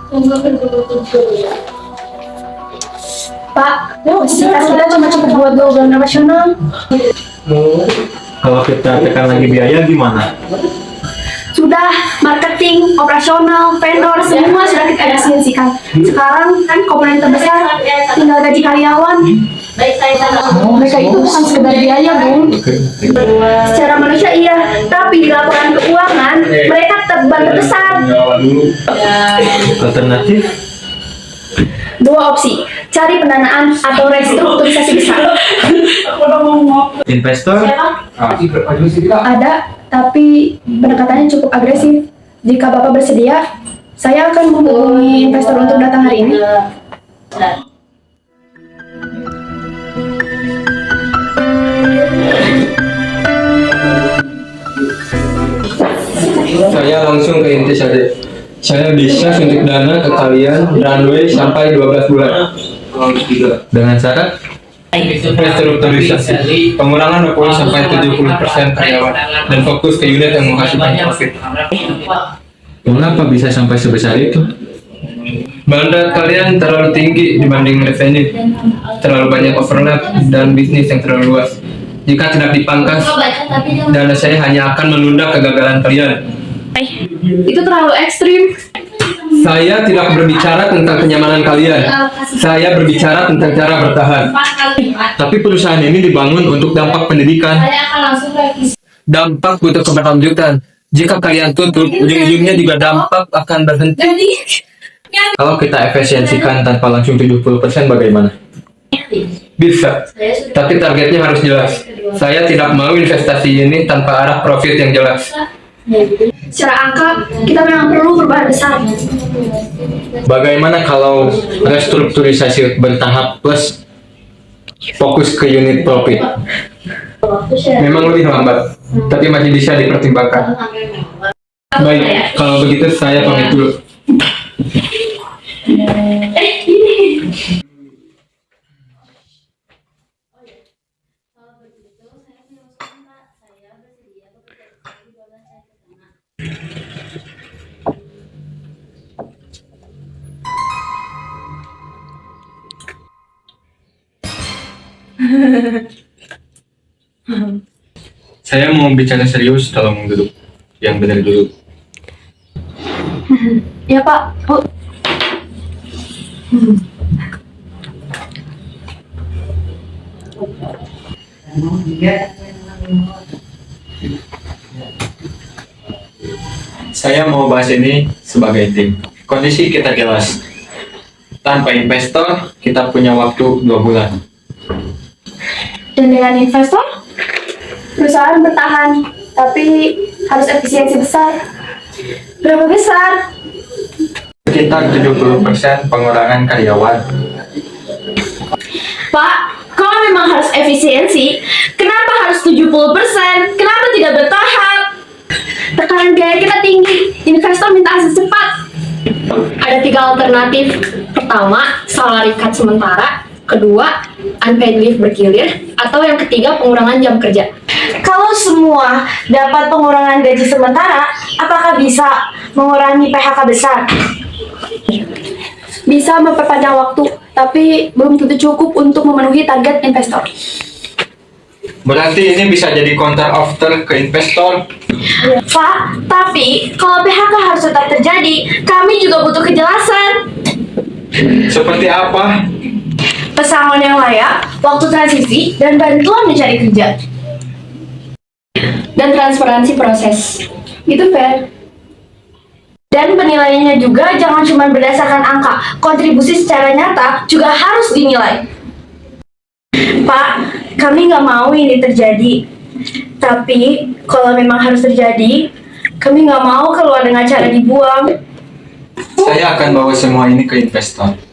Pak, kapasitas kita cuma cukup buat 2 bulan operasional. Kalau kita tekan lagi biaya gimana? Sudah, marketing, operasional, vendor, semua sudah kita efisiensikan. Sekarang kan komponen terbesar tinggal gaji karyawan. Mereka itu bukan sekedar biaya, Bung. Secara manusia iya, tapi di laporan keuangan mereka beban terbesar. Alternatif? 2 opsi, cari pendanaan atau restrukturisasi besar. Investor? Ada, tapi pendekatannya cukup agresif. Jika Bapak bersedia, saya akan menghubungi investor untuk datang hari ini. Saya langsung ke inti saja. Saya bisa suntik dana ke kalian runway sampai 12 bulan. Dengan syarat? Restrukturisasi, pengurangan waktu sampai 70% karyawan, dan fokus ke unit yang menghasilkan profit. Mengapa bisa sampai sebesar itu? Bandar kalian terlalu tinggi dibanding revenue, terlalu banyak overlap, dan bisnis yang terlalu luas. Jika tidak dipangkas, dana saya hanya akan menunda kegagalan kalian. Itu terlalu ekstrim. Saya tidak berbicara tentang kenyamanan kalian. Saya berbicara tentang cara bertahan. Tapi perusahaan ini dibangun untuk dampak pendidikan. Dampak butuh keberlanjutan. Jika kalian tutup, ujung-ujungnya juga dampak akan berhenti. Kalau kita efisiensikan tanpa langsung 70% bagaimana? Bisa, tapi targetnya harus jelas. Saya tidak mau investasi ini tanpa arah profit yang jelas. Secara angka, kita memang perlu perubahan besar. Bagaimana kalau restrukturisasi bertahap plus fokus ke unit profit? Memang lebih lambat, tapi masih bisa dipertimbangkan. Baik, kalau begitu saya pamit dulu. Saya mau bicara serius, tolong duduk. Yang benar dulu. Ya Pak, Bu. Saya mau bahas ini sebagai tim. Kondisi kita jelas. Tanpa investor, kita punya waktu 2 bulan. Dan dengan investor, perusahaan bertahan, tapi harus efisiensi besar. Berapa besar? Sekitar 70% pengurangan karyawan. Pak, kalau memang harus efisiensi, kenapa harus 70%? Kenapa tidak bertahap? Tekanan biaya kita tinggi, investor minta hasil cepat. Ada 3 alternatif. Pertama, salary cut sementara. Kedua, unpaid leave bergilir. Atau yang ketiga, pengurangan jam kerja. Kalau semua dapat pengurangan gaji sementara, apakah bisa mengurangi PHK besar? Bisa memperpanjang waktu, tapi belum tentu cukup untuk memenuhi target investor. Berarti ini bisa jadi counter offer ke investor. Pak, tapi kalau PHK harus tetap terjadi, kami juga butuh kejelasan. Seperti apa? Pesangon yang layak, waktu transisi, dan bantuan mencari kerja. Dan transparansi proses. Itu fair. Dan penilaiannya juga jangan cuma berdasarkan angka. Kontribusi secara nyata juga harus dinilai. Pak, kami nggak mau ini terjadi. Tapi, kalau memang harus terjadi, kami nggak mau keluar dengan cara dibuang. Saya akan bawa semua ini ke investor.